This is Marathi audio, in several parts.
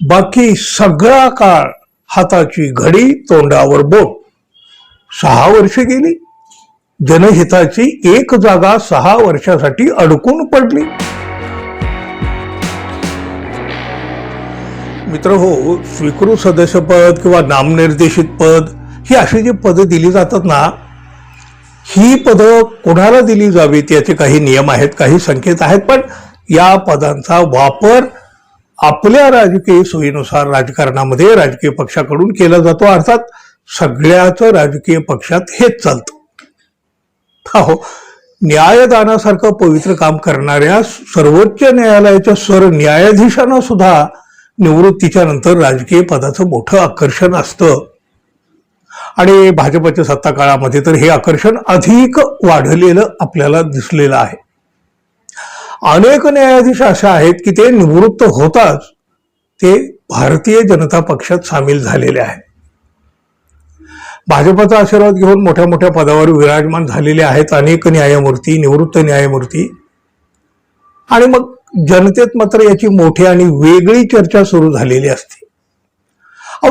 बाकी सगळा काळ हाताची घडी तोंडावर बोट. 6 वर्ष गेली. जनहिताची एक जागा 6 वर्षासाठी अडकून पडली. मित्र हो, स्वीकृत सदस्यपद किंवा नामनिर्देशित पद ही अशी जी पदं दिली जातात ना, ही पदं कोणाला दिली जावीत याचे काही नियम आहेत, काही संकेत आहेत. पण या पदांचा वापर आपल्या राजकीय सोयीनुसार राजकारणामध्ये राजकीय पक्षाकडून केला जातो. अर्थात सगळ्याच राजकीय पक्षात हेच चालतं. हो, न्यायदानासारखं पवित्र काम करणाऱ्या सर्वोच्च न्यायालयाच्या सरन्यायाधीशांना सुद्धा निवृत्तीच्या नंतर राजकीय पदाचं मोठं आकर्षण असतं. आणि भाजपच्या सत्ता काळामध्ये तर हे आकर्षण अधिक वाढलेलं आपल्याला दिसलेलं आहे. अनेक न्यायाधीश असे आहेत की ते निवृत्त होताच ते भारतीय जनता पक्षात सामील झालेले आहेत. भाजपचा आशीर्वाद घेऊन मोठ्या मोठ्या पदावर विराजमान झालेले आहेत अनेक न्यायमूर्ती, निवृत्त न्यायमूर्ती. आणि मग जनतेत मात्र याची मोठी आणि वेगळी चर्चा सुरू झालेली असते.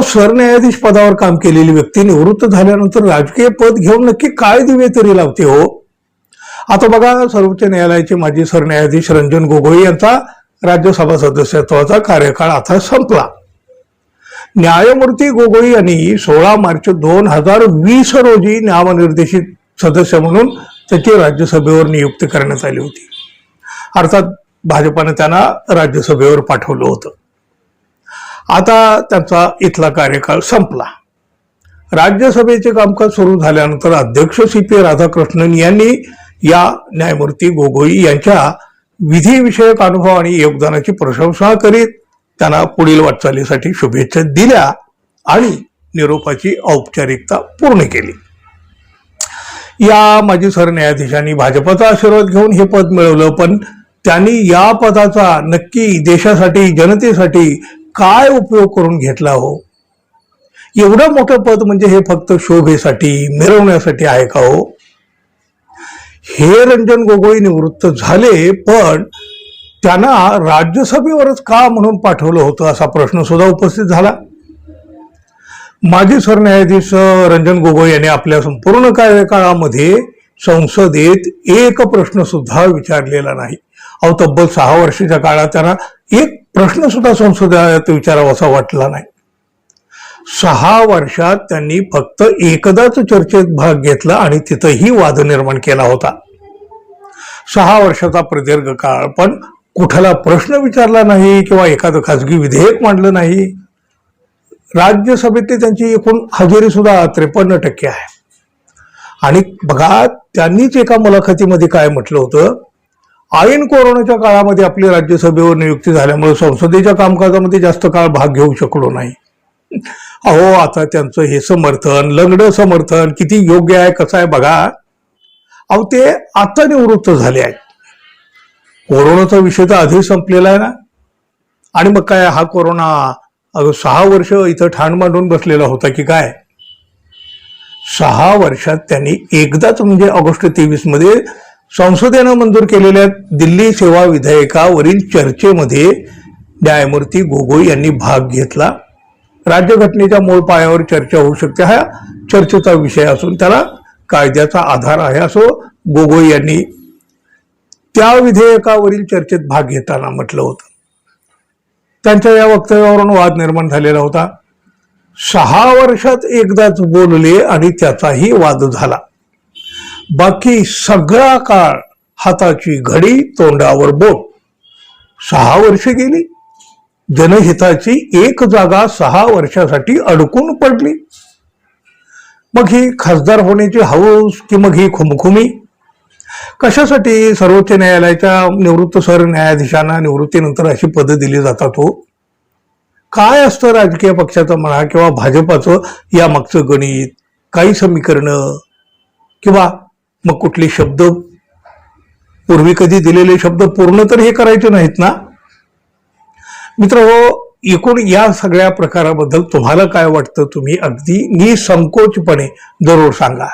सरन्यायाधीश पदावर काम केलेली व्यक्ती निवृत्त झाल्यानंतर राजकीय पद घेऊन नक्की काय दिवे तरी लावते हो. आता बघा, सर्वोच्च न्यायालयाचे माजी सरन्यायाधीश रंजन गोगोई यांचा राज्यसभा सदस्यत्वाचा कार्यकाळ आता संपला. न्यायमूर्ती गोगोई यांनी 16 मार्च 2020 रोजी नामनिर्देशित सदस्य म्हणून त्याची राज्यसभेवर नियुक्ती करण्यात आली होती. अर्थात भाजपाने त्यांना राज्यसभेवर पाठवलं होतं. आता त्यांचा इथला कार्यकाळ संपला. राज्यसभेचे कामकाज सुरू झाल्यानंतर अध्यक्ष CP राधाकृष्णन यांनी या न्यायमूर्ती गोगोई यांच्या विधिविषयक अनुभव आणि योगदानाची प्रशंसा करीत त्यांना पुढील वाटचालीसाठी शुभेच्छा दिल्या आणि निरोपाची औपचारिकता पूर्ण केली. या माजी सरन्यायाधीशांनी भाजपचा आशीर्वाद घेऊन हे पद मिळवलं. पण त्यांनी या पदाचा नक्की देशासाठी, जनतेसाठी काय उपयोग करून घेतला हो? एवढं मोठं पद म्हणजे हे फक्त शोभेसाठी, मिरवण्यासाठी आहे का हो? हे रंजन गोगोई निवृत्त झाले, पण त्यांना राज्यसभेवरच का म्हणून पाठवलं होतं असा प्रश्न सुद्धा उपस्थित झाला. माजी सरन्यायाधीश रंजन गोगोई यांनी आपल्या संपूर्ण कार्यकाळामध्ये संसदेत एक प्रश्न सुद्धा विचारलेला नाही. तब्बल 6 वर्षाच्या काळात त्यांना एक प्रश्न सुद्धा संसदेत विचारावासा वाटला नाही. 6 वर्षात त्यांनी फक्त एकदाच चर्चेत भाग घेतला आणि तिथंही वाद निर्माण केला होता. 6 वर्षाचा प्रदीर्घ काळ, पण कुठला प्रश्न विचारला नाही किंवा एखादं खासगी विधेयक मांडलं नाही. राज्यसभेतली त्यांची एकूण हजेरी सुद्धा 53% आहे. आणि बघा, त्यांनीच एका मुलाखतीमध्ये काय म्हटलं होतं, ऐन कोरोनाच्या काळामध्ये आपली राज्यसभेवर नियुक्ती झाल्यामुळे संसदेच्या कामकाजामध्ये जास्त काळ भाग घेऊ शकलो नाही. आता त्यांचं हे समर्थन, लंगडं समर्थन किती योग्य आहे, कसं आहे बघा. ते आता निवृत्त झाले आहेत. कोरोनाचा विषय तर आधी संपलेला आहे ना. आणि मग काय, हा कोरोना 6 वर्ष इथं ठाण मांडून बसलेला होता की काय? 6 वर्षात त्यांनी एकदाच म्हणजे ऑगस्ट 23 मध्ये संसदेनं मंजूर केलेल्या दिल्ली सेवा विधेयकावरील चर्चेमध्ये न्यायमूर्ती गोगोई यांनी भाग घेतला. राज्यघटनेच्या मूळ पायावर चर्चा होऊ शकते हा चर्चेचा विषय असून त्याला कायद्याचा आधार आहे असं गोगोई यांनी त्या विधेयकावरील चर्चेत भाग घेताना म्हटलं होतं. त्यांच्या या वक्तव्यावरून वाद निर्माण झालेला होता. 6 वर्षात एकदाच बोलले आणि त्याचाही वाद झाला. बाकी सगळा काळ हाताची घडी तोंडावर बोट. 6 वर्ष गेली. जनहिताची एक जागा 6 वर्षासाठी अडकून पडली. मग ही खासदार होण्याची हौस की मग ही खुमखुमी? कशासाठी सर्वोच्च न्यायालयाच्या निवृत्त सरन्यायाधीशांना निवृत्तीनंतर अशी पदं दिली जातात हो? काय असतं राजकीय पक्षाचं म्हणा किंवा भाजपाचं या मागचं गणित, काही समीकरणं किंवा मग कुठले शब्द, पूर्वी कधी दिलेले शब्द पूर्ण तर हे करायचे नाहीत ना. मित्र हो, एकूण या सगळ्या प्रकाराबद्दल तुम्हाला काय वाटतं तुम्ही अगदी निसंकोचपणे जरूर सांगा.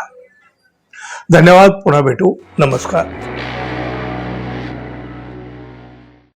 धन्यवाद. पुन्हा भेटू. नमस्कार.